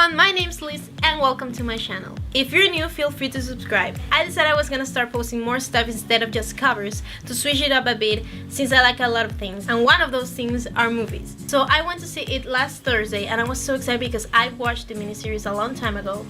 everyone, my name's Liz and welcome to my channel. If you're new, feel free to subscribe. I decided I was gonna start posting more stuff instead of just covers to switch it up a bit since I like a lot of things, and one of those things are movies. So I went to see it last Thursday and I was so excited because I watched the miniseries a long time ago.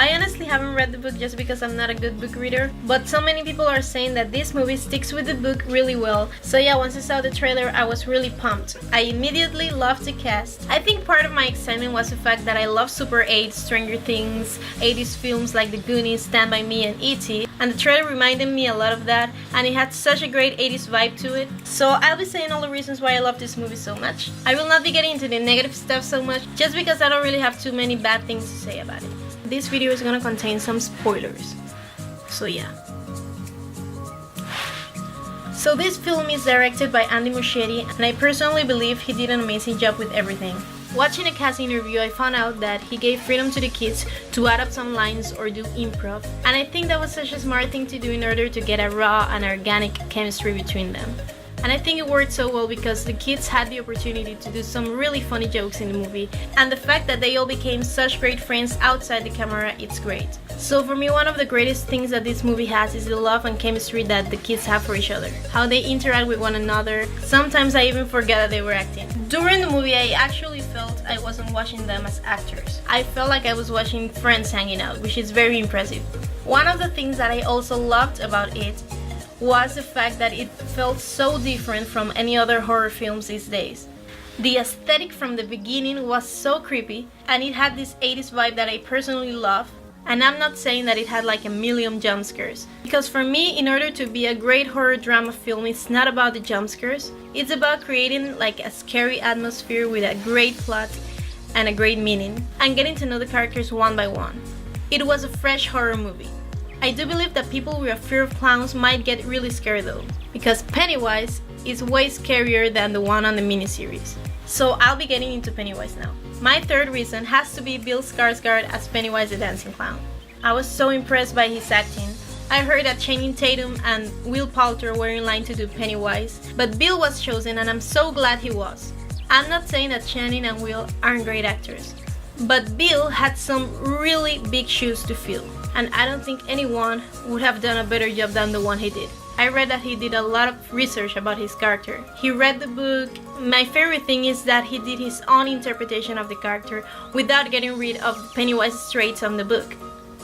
I honestly haven't read the book just because I'm not a good book reader, but so many people are saying that this movie sticks with the book really well. So yeah, once I saw the trailer, I was really pumped. I immediately loved the cast. I think part of my excitement was the fact that I love Super 8, Stranger Things, 80s films like The Goonies, Stand By Me, and E.T. And the trailer reminded me a lot of that, and it had such a great 80s vibe to it. So I'll be saying all the reasons why I love this movie so much. I will not be getting into the negative stuff so much, just because I don't really have too many bad things to say about it. This video is gonna contain some spoilers, so yeah. So this film is directed by Andy Muschietti, and I personally believe he did an amazing job with everything. Watching a casting interview, I found out that he gave freedom to the kids to add up some lines or do improv, and I think that was such a smart thing to do in order to get a raw and organic chemistry between them. And I think it worked so well because the kids had the opportunity to do some really funny jokes in the movie, and the fact that they all became such great friends outside the camera, it's great. So for me, one of the greatest things that this movie has is the love and chemistry that the kids have for each other, how they interact with one another. Sometimes I even forget that they were acting. During the movie, I actually felt I wasn't watching them as actors. I felt like I was watching friends hanging out, which is very impressive. One of the things that I also loved about it was the fact that it felt so different from any other horror films these days. The aesthetic from the beginning was so creepy, and it had this 80s vibe that I personally love. And I'm not saying that it had like a million jump scares, because for me, in order to be a great horror drama film, it's not about the jump scares. It's about creating like a scary atmosphere with a great plot and a great meaning, and getting to know the characters one by one. It was a fresh horror movie. I do believe that people with a fear of clowns might get really scared though, because Pennywise is way scarier than the one on the miniseries. So I'll be getting into Pennywise now. My third reason has to be Bill Skarsgård as Pennywise the Dancing Clown. I was so impressed by his acting. I heard that Channing Tatum and Will Poulter were in line to do Pennywise, but Bill was chosen and I'm so glad he was. I'm not saying that Channing and Will aren't great actors, but Bill had some really big shoes to fill, and I don't think anyone would have done a better job than the one he did. I read that he did a lot of research about his character. He read the book. My favorite thing is that he did his own interpretation of the character without getting rid of Pennywise's traits on the book.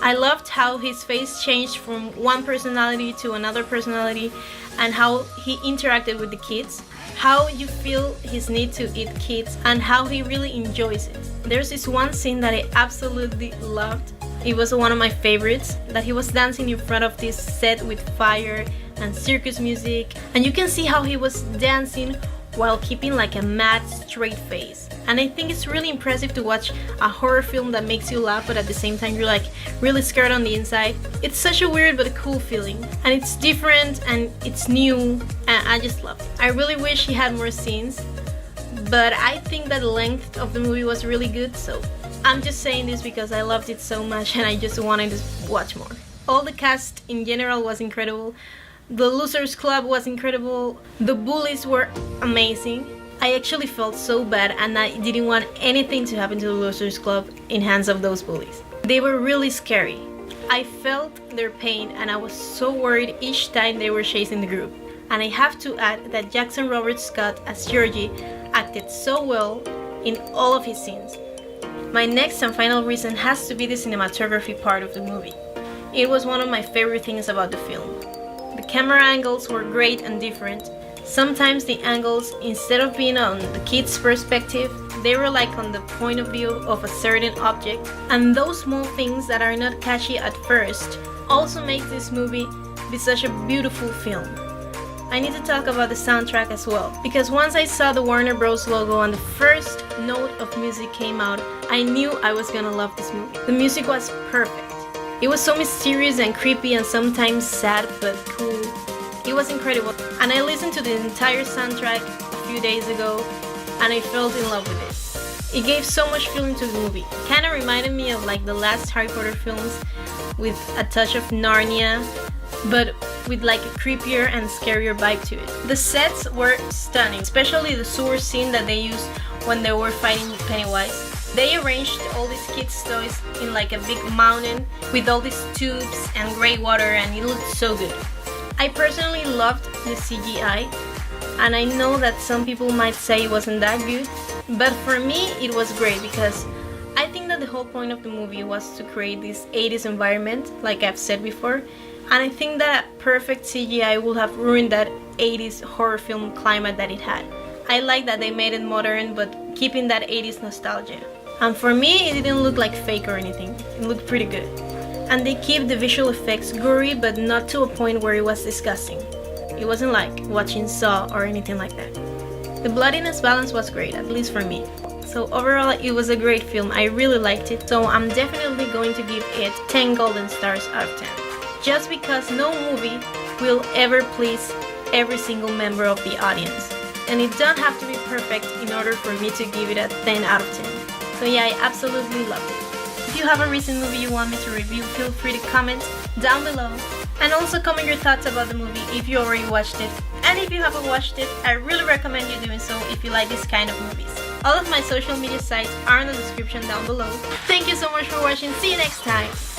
I loved how his face changed from one personality to another personality, and how he interacted with the kids, how you feel his need to eat kids, and how he really enjoys it. There's this one scene that I absolutely loved. It was one of my favorites, that he was dancing in front of this set with fire and circus music, and you can see how he was dancing while keeping like a mad straight face. And I think it's really impressive to watch a horror film that makes you laugh, but at the same time you're like really scared on the inside. It's such a weird but a cool feeling, and it's different and it's new, and I just love it. I really wish he had more scenes, but I think that the length of the movie was really good, so I'm just saying this because I loved it so much and I just wanted to watch more. All the cast in general was incredible. The Losers Club was incredible. The bullies were amazing. I actually felt so bad, and I didn't want anything to happen to the Losers Club in hands of those bullies. They were really scary. I felt their pain, and I was so worried each time they were chasing the group. And I have to add that Jackson Robert Scott as Georgie acted so well in all of his scenes. My next and final reason has to be the cinematography part of the movie. It was one of my favorite things about the film. The camera angles were great and different. Sometimes the angles, instead of being on the kid's perspective, they were like on the point of view of a certain object. And those small things that are not catchy at first also make this movie be such a beautiful film. I need to talk about the soundtrack as well, because once I saw the Warner Bros. Logo and the first note of music came out, I knew I was gonna love this movie. The music was perfect. It was so mysterious and creepy and sometimes sad but cool. It was incredible, and I listened to the entire soundtrack a few days ago and I fell in love with it. It gave so much feeling to the movie. Kinda reminded me of like the last Harry Potter films with a touch of Narnia, but with like a creepier and scarier vibe to it. The sets were stunning, especially the sewer scene that they used when they were fighting Pennywise. They arranged all these kids' toys in like a big mountain with all these tubes and grey water, and it looked so good. I personally loved the CGI, and I know that some people might say it wasn't that good, but for me it was great because I think that the whole point of the movie was to create this 80s environment, like I've said before, and I think that perfect CGI would have ruined that 80s horror film climate that it had. I like that they made it modern but keeping that 80s nostalgia. And for me, it didn't look like fake or anything. It looked pretty good. And they keep the visual effects gory but not to a point where it was disgusting. It wasn't like watching Saw or anything like that. The bloodiness balance was great, at least for me. So overall, it was a great film. I really liked it, so I'm definitely going to give it 10 golden stars out of 10. Just because no movie will ever please every single member of the audience. And it don't have to be perfect in order for me to give it a 10 out of 10. So yeah, I absolutely loved it. If you have a recent movie you want me to review, feel free to comment down below. And also comment your thoughts about the movie if you already watched it. And if you haven't watched it, I really recommend you doing so if you like this kind of movies. All of my social media sites are in the description down below. Thank you so much for watching. See you next time.